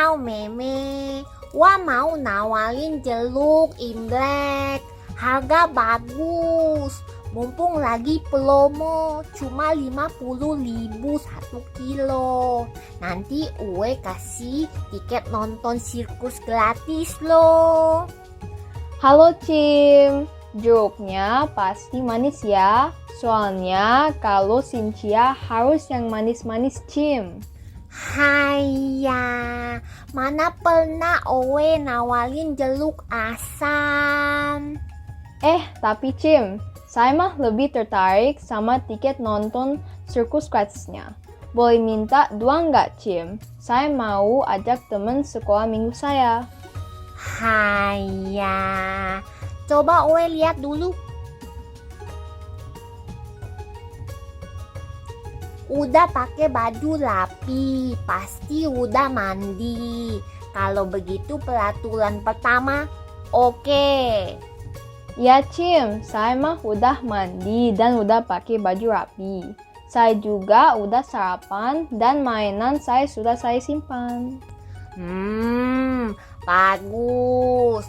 Ciao Meme, Wah mau nawalin jeruk Imlek. Harga bagus, mumpung lagi promo, cuma 50.000 1 kilo. Nanti Uwe kasih tiket nonton sirkus gratis loh. Halo Cim, jeruknya pasti manis ya. Soalnya kalau Cynthia harus yang manis-manis Cim. Haiya, mana pernah Owe nawalin jeruk asam. Tapi Cim, saya mah lebih tertarik sama tiket nonton sirkus gratisnya. Boleh minta 2 nggak Cim? Saya mau ajak temen sekolah minggu saya. Haiya, coba Owe lihat dulu. Udah pakai baju rapi, pasti udah mandi. Kalau begitu peraturan pertama, oke. Ya Cim, saya mah udah mandi dan udah pakai baju rapi. Saya juga udah sarapan dan mainan saya sudah saya simpan. Bagus.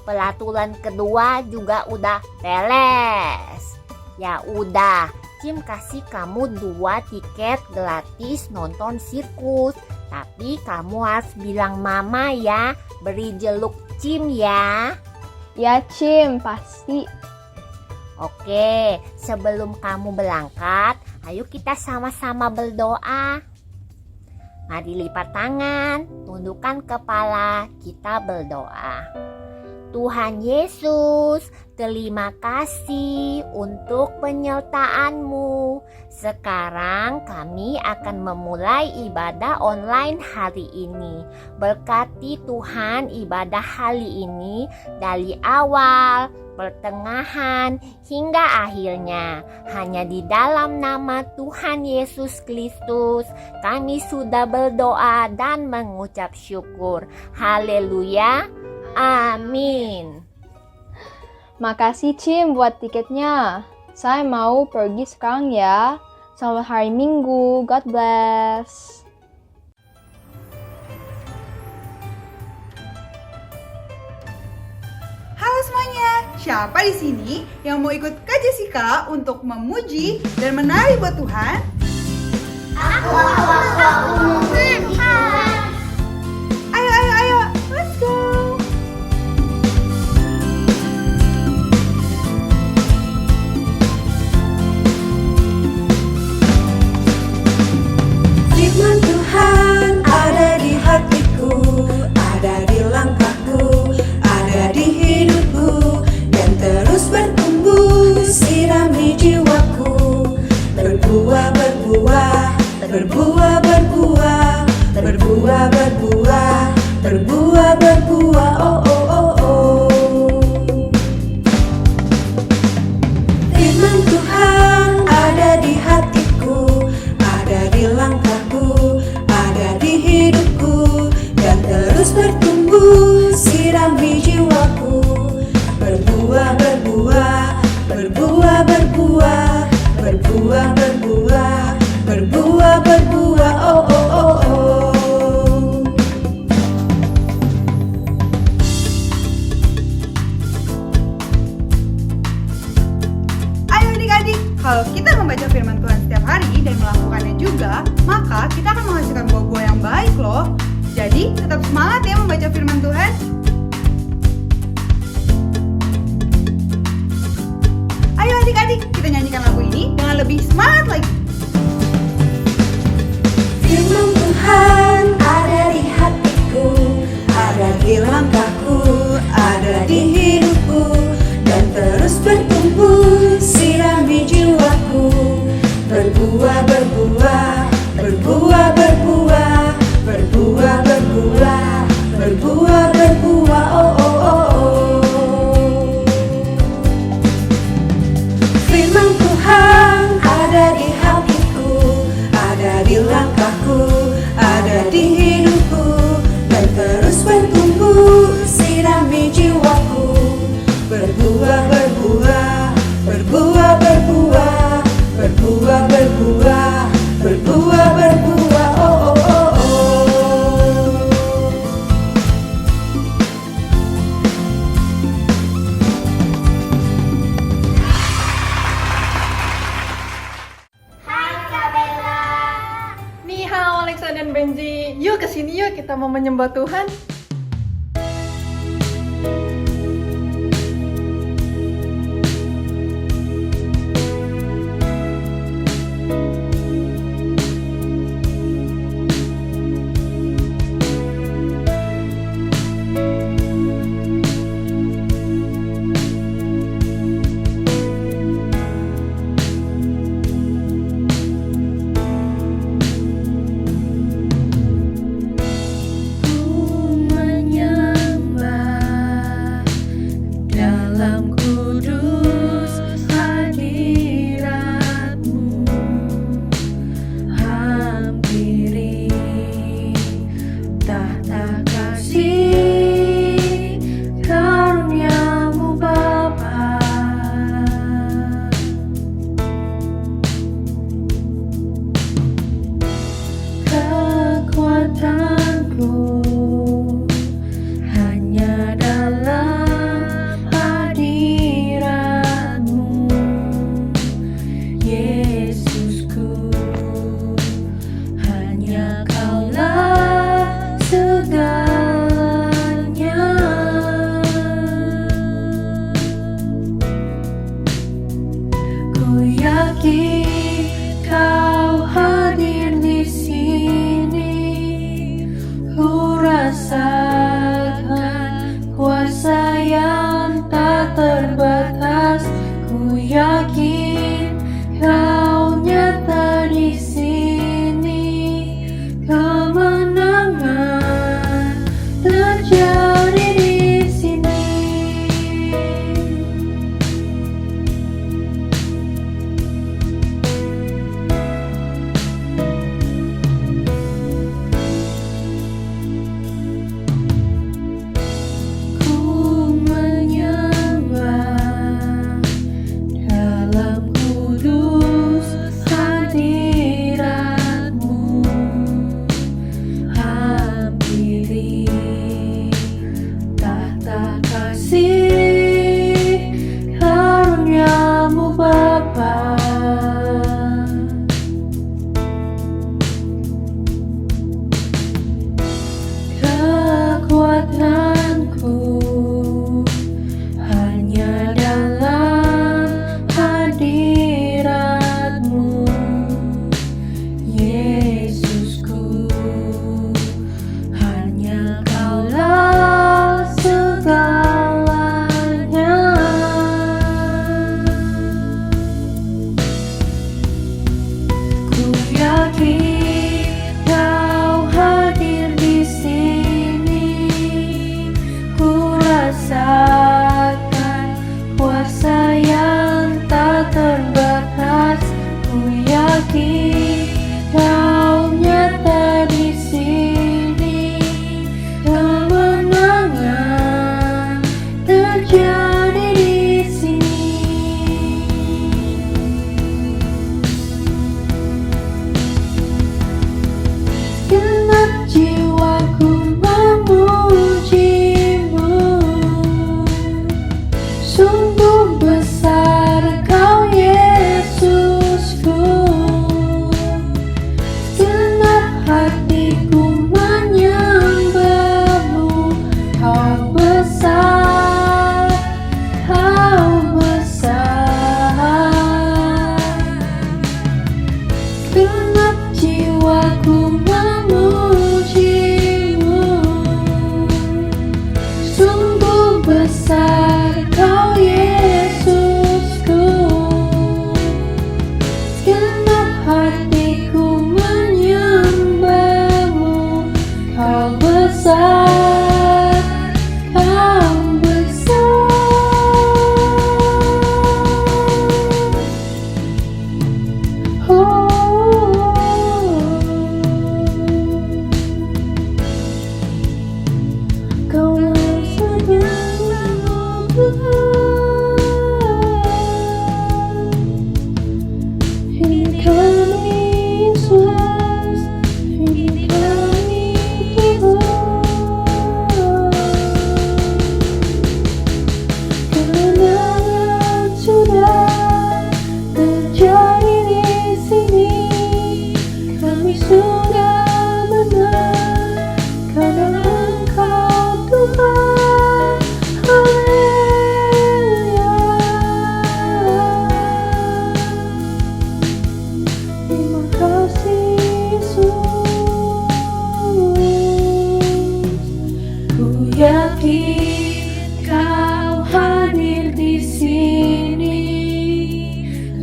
Peraturan kedua juga udah beres. Ya udah, Cim kasih kamu 2 tiket gratis nonton sirkus. Tapi kamu harus bilang mama ya, beri jeruk Cim ya. Ya Cim, pasti. Oke, sebelum kamu berangkat, ayo kita sama-sama berdoa. Mari lipat tangan, tundukkan kepala, kita berdoa. Tuhan Yesus, terima kasih untuk penyertaan-Mu. Sekarang kami akan memulai ibadah online hari ini. Berkati Tuhan ibadah hari ini dari awal, pertengahan, hingga akhirnya. Hanya di dalam nama Tuhan Yesus Kristus kami sudah berdoa dan mengucap syukur. Haleluya. Amin. Makasih Cim buat tiketnya. Saya mau pergi sekarang ya. Selamat hari Minggu. God bless. Halo semuanya, siapa di sini yang mau ikut Kak Jessica untuk memuji dan menari buat Tuhan? Aku. Ayo, let's go. Firman Tuhan ada di hatiku, ada di langkahku, ada di hidupku, dan terus bertumbuh, sirami jiwaku, berbuah, berbuah, berbuah, berbuah, berbuah, berbuah, berbuah, berbuah, oh, oh, oh, oh. Firman Tuhan ada di hatiku, ada di langkahku, ada di hidupku, dan terus bertumbuh, sirami jiwaku, berbuah, berbuah, berbuah, berbuah, berbuah, berbuah, berbuah, berbuah, oh, oh, oh, oh. Ayo adik-adik, kalau kita membaca firman Tuhan setiap hari dan melakukannya juga, maka kita akan menghasilkan buah-buah yang baik loh. Jadi tetap semangat ya membaca firman Tuhan. Ayo adik-adik, kita nyanyikan lagu ini dengan lebih semangat lagi. Firman Tuhan ada di hatiku, ada di langkahku, ada di hidupku, dan terus bertumbuh, sirami jiwaku, berbuah, berbuah, berbuah, berbuah, berbuah, berbuah, berbuah, berbuah, oh, oh, oh, oh. Firman Tuhan ada di hatiku, ada di langkahku, ada di hidupku, dan terus bertumbuh, sirami jiwaku, berbuah, berbuah, berbuah, berbuah, berbuah, berbuah, berbuah, berbuah, oh, oh, oh, oh. kita mau menyembah Tuhan? Dalam kudus hadirat-Mu, hampiri tahta kasih karunia-Mu Bapa. Kekuatanku hanya dalam hadirat-Mu, Yesusku, hanya Kaulah segalanya. Ku yakin Kau hadir di sini, ku rasakan kuasa yang tak terbatas. Ku yakin Kau nyata di sini, kemenangan terjadi di sini.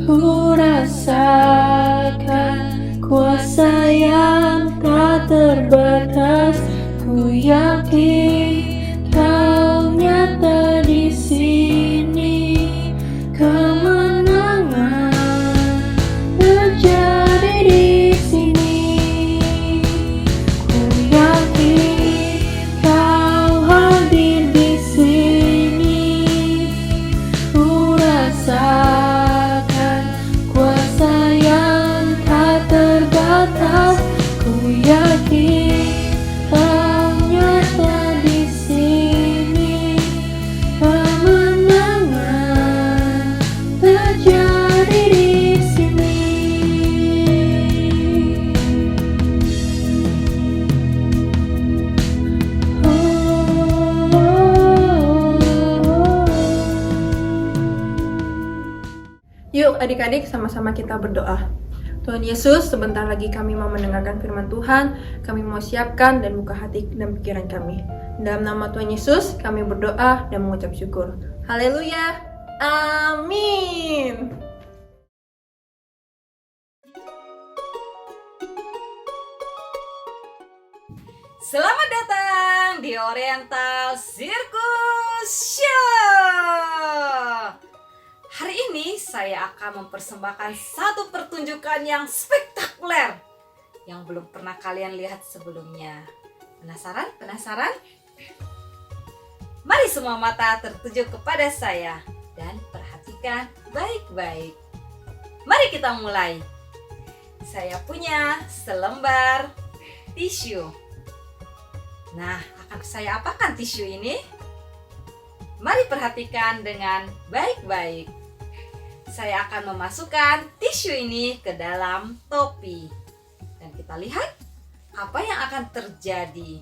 Ku rasakan kuasa yang tak terbatas. Ku yakin kau nyata di sini. Kemenangan terjadi di sini. Ku yakin kau hadir di sini. Ku rasakan kuasa yang tak terbatas. Ku yakin kau nyata di sini. Kemenangan terjadi di sini. Yuk adik-adik sama-sama kita berdoa. Tuhan Yesus, sebentar lagi kami mau mendengarkan firman Tuhan. Kami mau siapkan dan buka hati dan pikiran kami. Dalam nama Tuhan Yesus, kami berdoa dan mengucap syukur. Haleluya. Amin. Selamat datang di Oriental Circus Show. Hari ini saya akan mempersembahkan satu pertunjukan yang spektakuler yang belum pernah kalian lihat sebelumnya. Penasaran? Penasaran? Mari semua mata tertuju kepada saya dan perhatikan baik-baik. Mari kita mulai. Saya punya selembar tisu. Nah, akan saya apakan tisu ini? Mari perhatikan dengan baik-baik. Saya akan memasukkan tisu ini ke dalam topi. Dan kita lihat apa yang akan terjadi.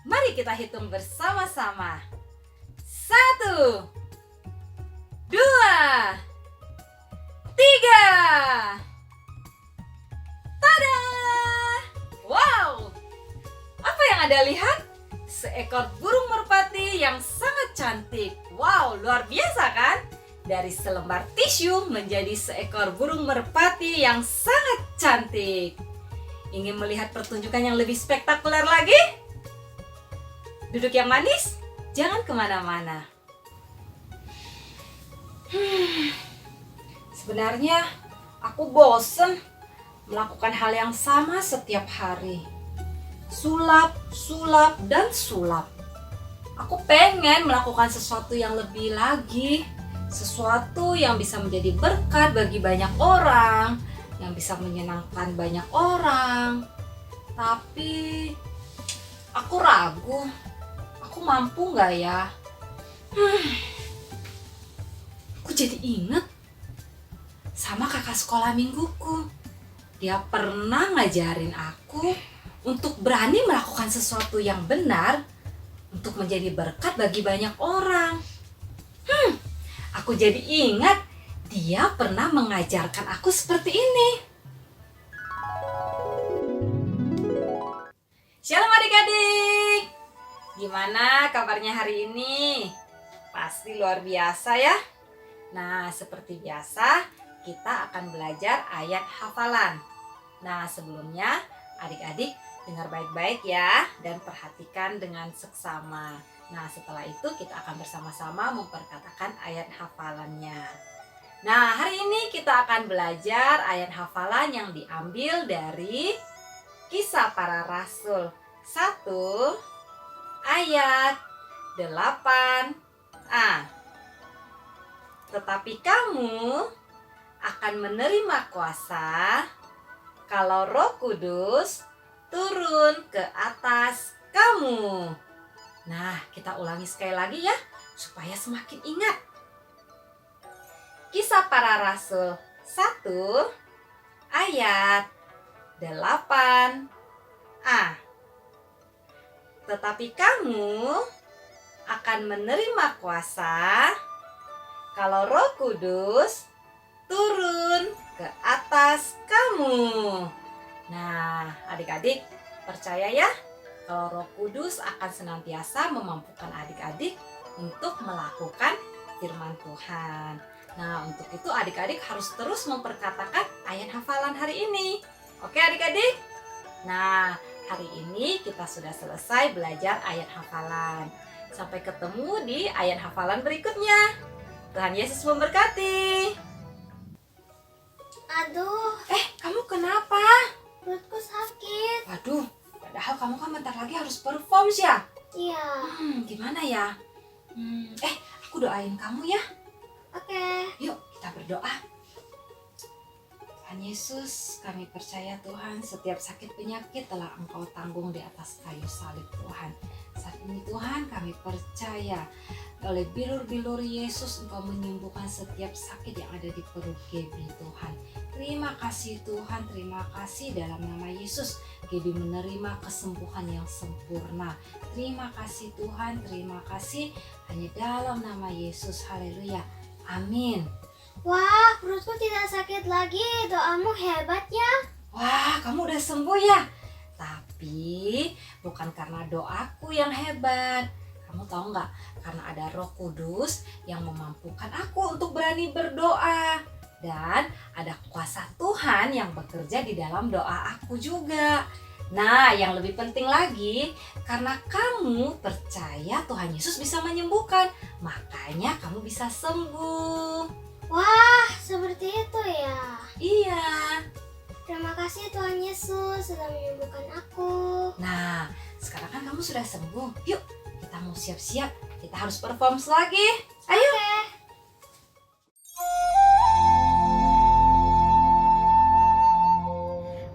Mari kita hitung bersama-sama. 1, 2, 3. Tada! Wow! Apa yang Anda lihat? Seekor burung merpati yang sangat cantik. Wow, luar biasa kan? Dari selembar tisu menjadi seekor burung merpati yang sangat cantik. Ingin melihat pertunjukan yang lebih spektakuler lagi? Duduk yang manis, jangan kemana-mana. Sebenarnya aku bosen melakukan hal yang sama setiap hari. Sulap, sulap, dan sulap. Aku pengen melakukan sesuatu yang lebih lagi. Sesuatu yang bisa menjadi berkat bagi banyak orang. Yang bisa menyenangkan banyak orang. Tapi aku ragu. Aku mampu gak ya? Aku jadi inget sama kakak sekolah mingguku. Dia pernah ngajarin aku untuk berani melakukan sesuatu yang benar untuk menjadi berkat bagi banyak orang. Aku jadi ingat dia pernah mengajarkan aku seperti ini. Shalom adik-adik. Gimana kabarnya hari ini? Pasti luar biasa ya. Nah, seperti biasa kita akan belajar ayat hafalan. Nah, sebelumnya adik-adik dengar baik-baik ya dan perhatikan dengan seksama. Nah, setelah itu kita akan bersama-sama memperkatakan ayat hafalannya. Nah, hari ini kita akan belajar ayat hafalan yang diambil dari Kisah Para Rasul 1 ayat 8a. Tetapi kamu akan menerima kuasa kalau Roh Kudus turun ke atas kamu. Nah, kita ulangi sekali lagi ya, supaya semakin ingat. Kisah Para Rasul 1 ayat 8a. Tetapi kamu akan menerima kuasa kalau Roh Kudus turun ke atas kamu. Nah, adik-adik percaya ya, kalau Roh Kudus akan senantiasa memampukan adik-adik untuk melakukan firman Tuhan. Nah, untuk itu adik-adik harus terus memperkatakan ayat hafalan hari ini. Oke adik-adik? Nah, hari ini kita sudah selesai belajar ayat hafalan. Sampai ketemu di ayat hafalan berikutnya. Tuhan Yesus memberkati. Aduh, Kamu kenapa? perutku sakit. Waduh, padahal kamu kan bentar lagi harus perform ya. Iya, Gimana ya? Aku doain kamu ya. oke. Yuk, kita berdoa. Tuhan Yesus, kami percaya Tuhan, setiap sakit penyakit telah Engkau tanggung di atas kayu salib Tuhan. Saat ini Tuhan, kami percaya oleh bilur-bilur Yesus Engkau menyembuhkan setiap sakit yang ada di perut Gaby Tuhan. Terima kasih Tuhan, terima kasih dalam nama Yesus. Gaby menerima kesembuhan yang sempurna. Terima kasih Tuhan, terima kasih hanya dalam nama Yesus. Haleluya. Amin. Wah, perutku tidak sakit lagi. Doamu hebat ya. Wah, kamu udah sembuh ya? Tapi bukan karena doaku yang hebat. Kamu tahu nggak? Karena ada Roh Kudus yang memampukan aku untuk berani berdoa. Dan ada kuasa Tuhan yang bekerja di dalam doa aku juga. Nah, yang lebih penting lagi, karena kamu percaya Tuhan Yesus bisa menyembuhkan, makanya kamu bisa sembuh. Wah, seperti itu ya. Iya. Terima kasih Tuhan Yesus sudah menyembuhkan aku. Nah, sekarang kan kamu sudah sembuh. Yuk, kita mau siap-siap. Kita harus perform lagi. Ayo.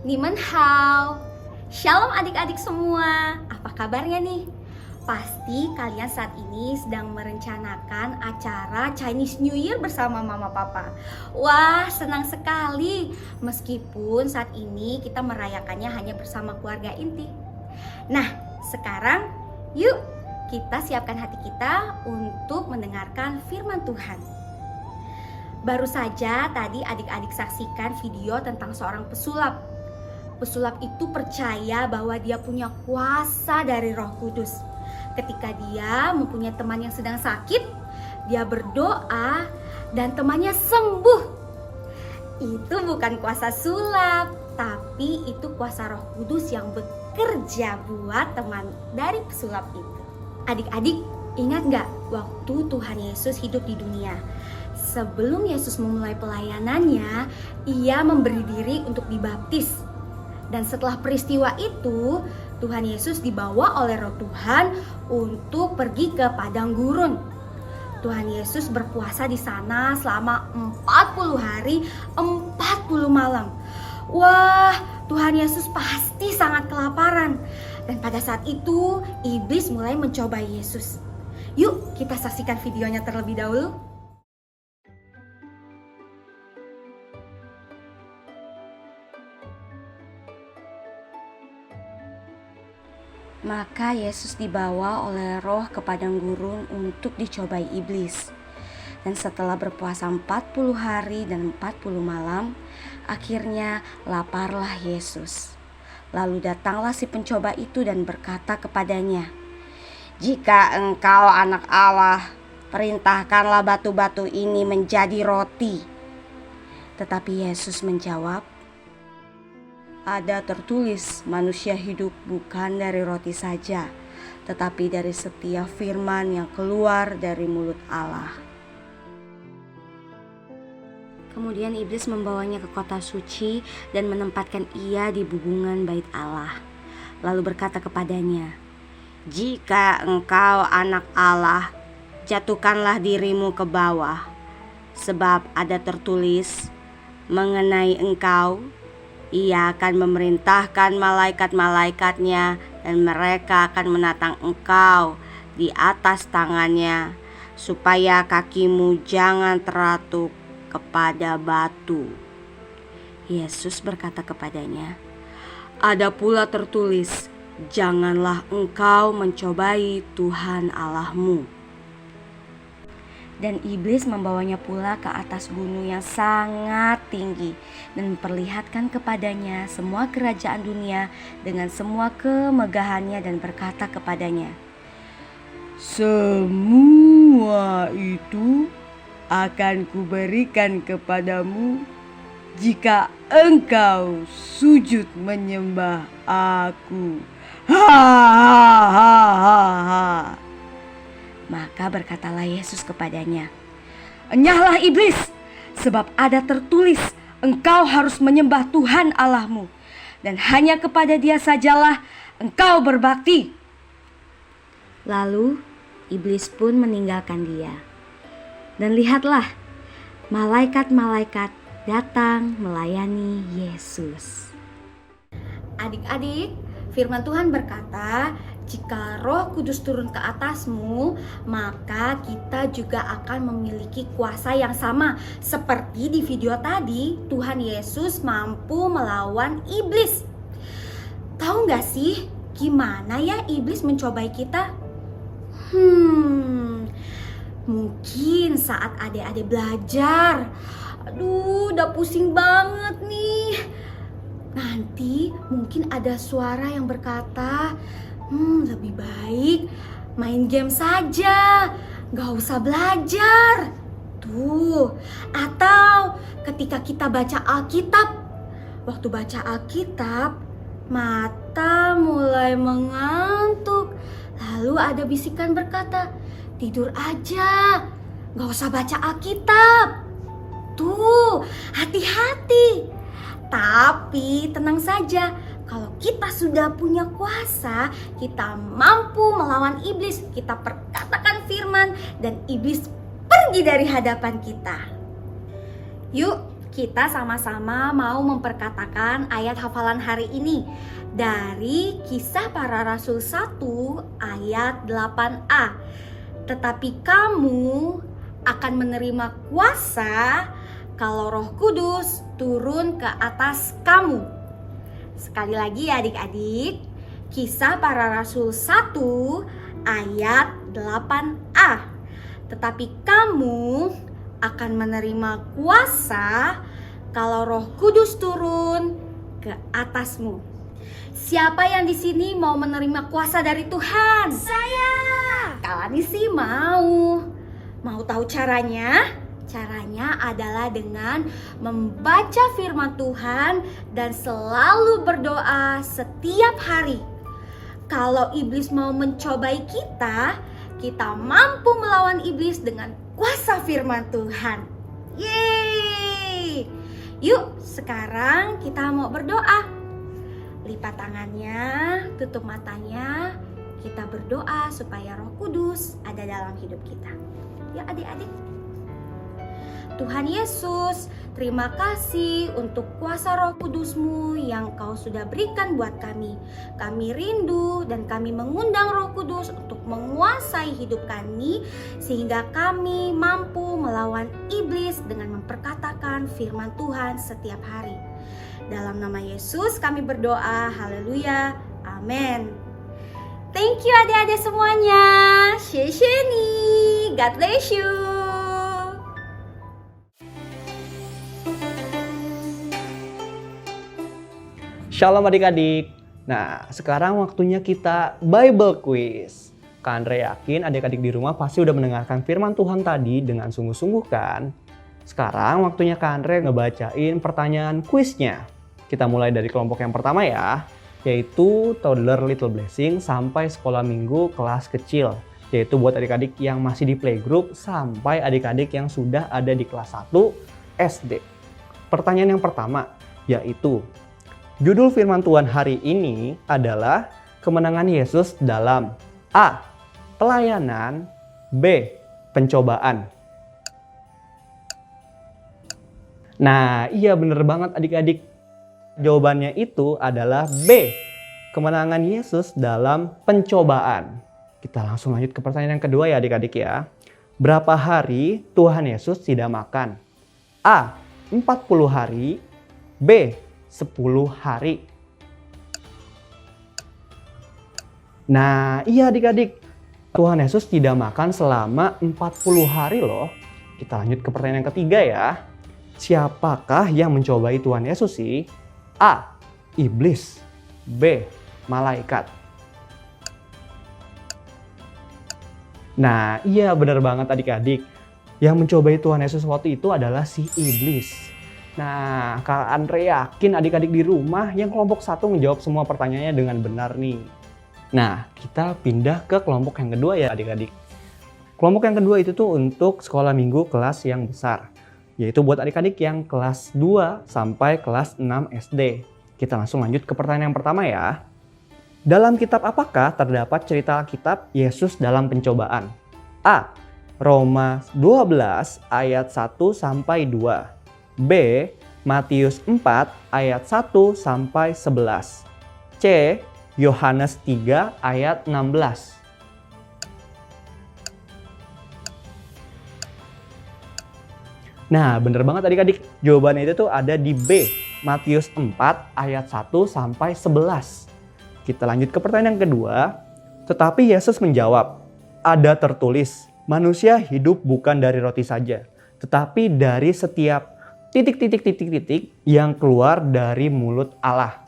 Niman hao. Shalom adik-adik semua. Apa kabarnya nih? Pasti kalian saat ini sedang merencanakan acara Chinese New Year bersama mama papa. Wah, senang sekali. Meskipun saat ini kita merayakannya hanya bersama keluarga inti. Nah, sekarang yuk kita siapkan hati kita untuk mendengarkan firman Tuhan. Baru saja tadi adik-adik saksikan video tentang seorang pesulap. Pesulap itu percaya bahwa dia punya kuasa dari Roh Kudus. Ketika dia mempunyai teman yang sedang sakit, dia berdoa dan temannya sembuh. Itu bukan kuasa sulap, tapi itu kuasa Roh Kudus yang bekerja buat teman dari pesulap itu. Adik-adik, ingat gak waktu Tuhan Yesus hidup di dunia? Sebelum Yesus memulai pelayanannya, ia memberi diri untuk dibaptis. Dan setelah peristiwa itu, Tuhan Yesus dibawa oleh Roh Tuhan untuk pergi ke padang gurun. Tuhan Yesus berpuasa di sana selama 40 hari, 40 malam. Wah, Tuhan Yesus pasti sangat kelaparan. Dan pada saat itu, iblis mulai mencoba Yesus. Yuk, kita saksikan videonya terlebih dahulu. Maka Yesus dibawa oleh Roh ke padang gurun untuk dicobai iblis. Dan setelah berpuasa 40 hari dan 40 malam, akhirnya laparlah Yesus. Lalu datanglah si pencoba itu dan berkata kepadanya, "Jika engkau anak Allah, perintahkanlah batu-batu ini menjadi roti." Tetapi Yesus menjawab, "Ada tertulis, manusia hidup bukan dari roti saja, tetapi dari setiap firman yang keluar dari mulut Allah." Kemudian iblis membawanya ke kota suci dan menempatkan ia di bumbungan bait Allah. Lalu berkata kepadanya, "Jika engkau anak Allah, jatuhkanlah dirimu ke bawah, sebab ada tertulis mengenai engkau, Ia akan memerintahkan malaikat-malaikatnya dan mereka akan menatang engkau di atas tangannya, supaya kakimu jangan teratuk kepada batu." Yesus berkata kepadanya, "Ada pula tertulis, janganlah engkau mencobai Tuhan Allahmu." Dan iblis membawanya pula ke atas gunung yang sangat tinggi dan memperlihatkan kepadanya semua kerajaan dunia dengan semua kemegahannya dan berkata kepadanya, Semua itu akan kuberikan kepadamu jika engkau sujud menyembah aku. Ha. Maka berkatalah Yesus kepadanya, "Enyahlah iblis, sebab ada tertulis, engkau harus menyembah Tuhan Allahmu, dan hanya kepada Dia sajalah engkau berbakti." Lalu iblis pun meninggalkan dia. Dan lihatlah, malaikat-malaikat datang melayani Yesus. Adik-adik, firman Tuhan berkata, jika Roh Kudus turun ke atasmu, maka kita juga akan memiliki kuasa yang sama. Seperti di video tadi, Tuhan Yesus mampu melawan iblis. Tahu gak sih gimana ya iblis mencobai kita? Mungkin saat adik-adik belajar. Aduh, udah pusing banget nih. Nanti mungkin ada suara yang berkata, lebih baik main game saja, gak usah belajar. Tuh, atau ketika kita baca Alkitab, waktu baca Alkitab, mata mulai mengantuk. Lalu ada bisikan berkata, tidur aja, gak usah baca Alkitab. Tuh, hati-hati. Tapi tenang saja, kalau kita sudah punya kuasa, kita mampu melawan iblis. Kita perkatakan firman dan iblis pergi dari hadapan kita. Yuk, kita sama-sama mau memperkatakan ayat hafalan hari ini dari Kisah Para Rasul 1 ayat 8a. Tetapi kamu akan menerima kuasa kalau Roh Kudus turun ke atas kamu. Sekali lagi ya adik-adik, Kisah Para Rasul 1 ayat 8a. Tetapi kamu akan menerima kuasa kalau Roh Kudus turun ke atasmu. Siapa yang di sini mau menerima kuasa dari Tuhan? Saya. Kalani sih mau. Mau tahu caranya? Caranya adalah dengan membaca firman Tuhan dan selalu berdoa setiap hari. Kalau iblis mau mencobai kita, kita mampu melawan iblis dengan kuasa firman Tuhan. Yeay! Yuk, sekarang kita mau berdoa. Lipat tangannya, tutup matanya. Kita berdoa supaya Roh Kudus ada dalam hidup kita. Ya adik-adik. Tuhan Yesus, terima kasih untuk kuasa Roh Kudus-Mu yang Kau sudah berikan buat kami. Kami rindu dan kami mengundang Roh Kudus untuk menguasai hidup kami sehingga kami mampu melawan iblis dengan memperkatakan firman Tuhan setiap hari. Dalam nama Yesus kami berdoa, haleluya, amin. Thank you adik-adik semuanya. Shesheni, God bless you. Shalom adik-adik. Nah, sekarang waktunya kita Bible Quiz. Kak Andre yakin adik-adik di rumah pasti udah mendengarkan firman Tuhan tadi dengan sungguh-sungguh kan? Sekarang waktunya Kak Andre ngebacain pertanyaan kuisnya. Kita mulai dari kelompok yang pertama ya, yaitu Toddler Little Blessing sampai sekolah minggu kelas kecil. Yaitu buat adik-adik yang masih di playgroup sampai adik-adik yang sudah ada di kelas 1 SD. Pertanyaan yang pertama yaitu, judul firman Tuhan hari ini adalah kemenangan Yesus dalam A. Pelayanan, B. Pencobaan. Nah, iya bener banget adik-adik. Jawabannya itu adalah B. Kemenangan Yesus dalam pencobaan. Kita langsung lanjut ke pertanyaan yang kedua ya adik-adik ya. Berapa hari Tuhan Yesus tidak makan? A. 40 hari, B. 10 hari. Nah, iya adik-adik. Tuhan Yesus tidak makan selama 40 hari loh. Kita lanjut ke pertanyaan yang ketiga ya. Siapakah yang mencobai Tuhan Yesus sih? A. Iblis, B. Malaikat. Nah, iya benar banget adik-adik. Yang mencobai Tuhan Yesus waktu itu adalah si iblis. Nah, Kak Andre yakin adik-adik di rumah yang kelompok 1 menjawab semua pertanyaannya dengan benar nih. Nah, kita pindah ke kelompok yang kedua ya adik-adik. Kelompok yang kedua itu tuh untuk sekolah minggu kelas yang besar. Yaitu buat adik-adik yang kelas 2 sampai kelas 6 SD. Kita langsung lanjut ke pertanyaan yang pertama ya. Dalam kitab apakah terdapat cerita Alkitab Yesus dalam pencobaan? A. Roma 12 ayat 1 sampai 2. B. Matius 4 ayat 1 sampai 11. C. Yohanes 3 ayat 16. Nah, bener banget adik-adik. Jawabannya itu tuh ada di B. Matius 4 ayat 1 sampai 11. Kita lanjut ke pertanyaan yang kedua. Tetapi Yesus menjawab, ada tertulis, manusia hidup bukan dari roti saja, tetapi dari setiap titik yang keluar dari mulut Allah.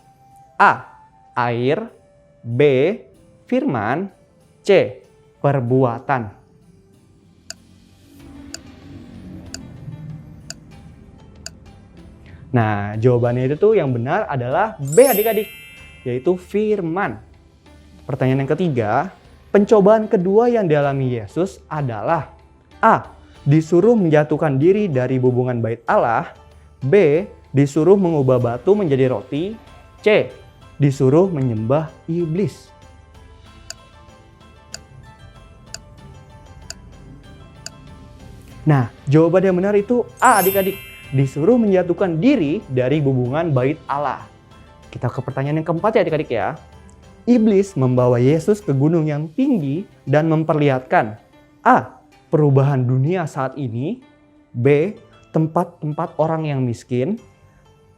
A. Air. B. Firman. C. Perbuatan. Nah, jawabannya itu tuh yang benar adalah B adik-adik, yaitu firman. Pertanyaan yang ketiga, pencobaan kedua yang dialami Yesus adalah A. Disuruh menjatuhkan diri dari hubungan bait Allah. B. Disuruh mengubah batu menjadi roti. C. Disuruh menyembah iblis. Nah, jawaban yang benar itu A adik-adik. Disuruh menjatuhkan diri dari hubungan bait Allah. Kita ke pertanyaan yang keempat ya adik-adik ya. Iblis membawa Yesus ke gunung yang tinggi dan memperlihatkan A. Perubahan dunia saat ini. B. Tempat-tempat orang yang miskin.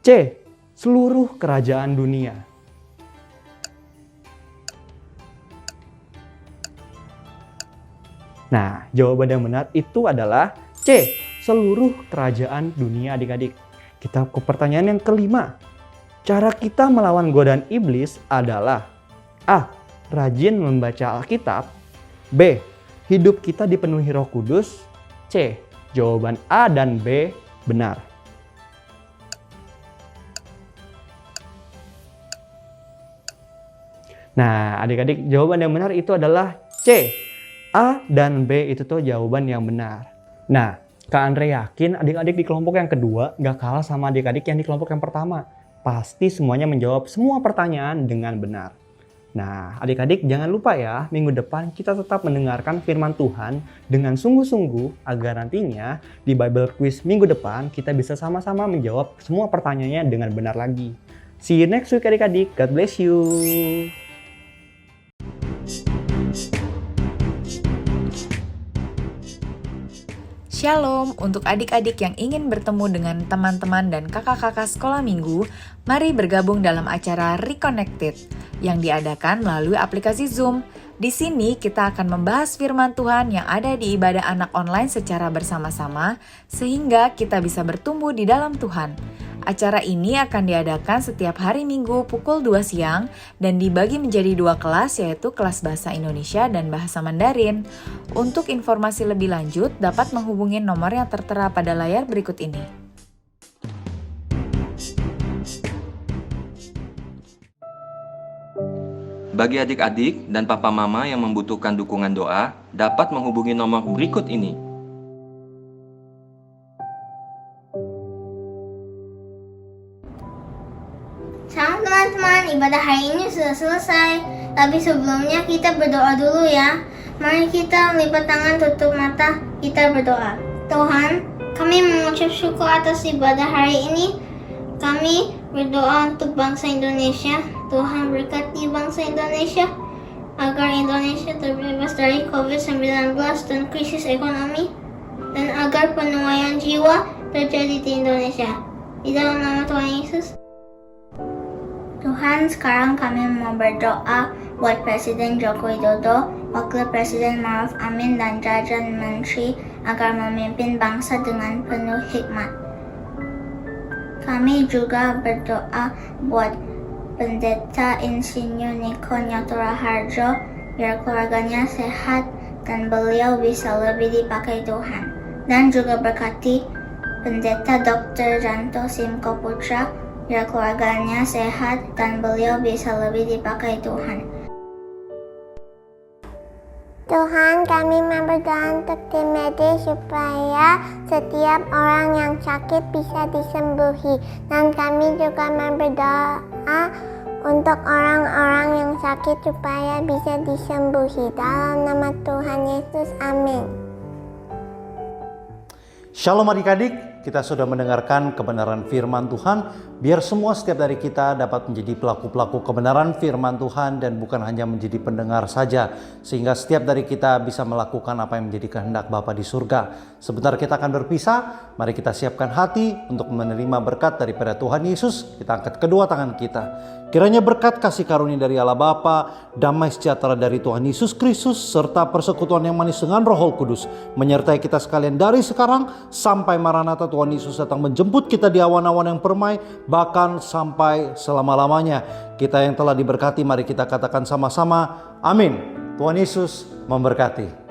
C. Seluruh kerajaan dunia. Nah, jawaban yang benar itu adalah C. Seluruh kerajaan dunia adik-adik. Kita ke pertanyaan yang kelima. Cara kita melawan godaan iblis adalah A. Rajin membaca Alkitab. B. Hidup kita dipenuhi Roh Kudus. C. Jawaban A dan B benar. Nah, adik-adik, jawaban yang benar itu adalah C. A dan B itu tuh jawaban yang benar. Nah, Kak Andre yakin adik-adik di kelompok yang kedua gak kalah sama adik-adik yang di kelompok yang pertama. Pasti semuanya menjawab semua pertanyaan dengan benar. Nah, adik-adik jangan lupa ya, minggu depan kita tetap mendengarkan firman Tuhan dengan sungguh-sungguh agar nantinya di Bible Quiz minggu depan kita bisa sama-sama menjawab semua pertanyaannya dengan benar lagi. See you next week adik-adik. God bless you. Shalom, untuk adik-adik yang ingin bertemu dengan teman-teman dan kakak-kakak sekolah minggu, mari bergabung dalam acara Reconnected yang diadakan melalui aplikasi Zoom. Di sini kita akan membahas firman Tuhan yang ada di ibadah anak online secara bersama-sama sehingga kita bisa bertumbuh di dalam Tuhan. Acara ini akan diadakan setiap hari Minggu pukul 2 siang dan dibagi menjadi 2 kelas, yaitu kelas Bahasa Indonesia dan Bahasa Mandarin. Untuk informasi lebih lanjut dapat menghubungi nomor yang tertera pada layar berikut ini. Bagi adik-adik dan papa mama yang membutuhkan dukungan doa, dapat menghubungi nomor berikut ini. Selamat teman-teman, ibadah hari ini sudah selesai. Tapi sebelumnya kita berdoa dulu ya. Mari kita lipat tangan, tutup mata, kita berdoa. Tuhan, kami mengucap syukur atas ibadah hari ini. Kami berdoa untuk bangsa Indonesia. Tuhan berkati bangsa Indonesia agar Indonesia terbebas dari COVID-19 dan krisis ekonomi, dan agar penuaian jiwa terjadi di Indonesia. Di dalam nama Tuhan Yesus. Tuhan, sekarang kami mau berdoa buat Presiden Joko Widodo, Wakil Presiden Ma'ruf Amin, dan jajaran menteri agar memimpin bangsa dengan penuh hikmat. Kami juga berdoa buat Pendeta Insinyur Niko Nyoto Raharjo, biar keluarganya sehat dan beliau bisa lebih dipakai Tuhan. Dan juga berkati Pendeta Dr. Janto Simko Putra, biar keluarganya sehat dan beliau bisa lebih dipakai Tuhan. Tuhan, kami berdoa untuk tim medis supaya setiap orang yang sakit bisa disembuhi. Dan kami juga berdoa untuk orang-orang yang sakit supaya bisa disembuhi. Dalam nama Tuhan Yesus, amin. Shalom adik-adik, kita sudah mendengarkan kebenaran firman Tuhan. Biar semua setiap dari kita dapat menjadi pelaku-pelaku kebenaran firman Tuhan dan bukan hanya menjadi pendengar saja. Sehingga setiap dari kita bisa melakukan apa yang menjadi kehendak Bapa di surga. Sebentar kita akan berpisah, mari kita siapkan hati untuk menerima berkat daripada Tuhan Yesus. Kita angkat kedua tangan kita. Kiranya berkat kasih karunia dari Allah Bapa, damai sejahtera dari Tuhan Yesus Kristus, serta persekutuan yang manis dengan Roh Kudus menyertai kita sekalian dari sekarang sampai Maranatha Tuhan Yesus datang menjemput kita di awan-awan yang permai, bahkan sampai selama-lamanya. Kita yang telah diberkati, mari kita katakan sama-sama, amin. Tuhan Yesus memberkati.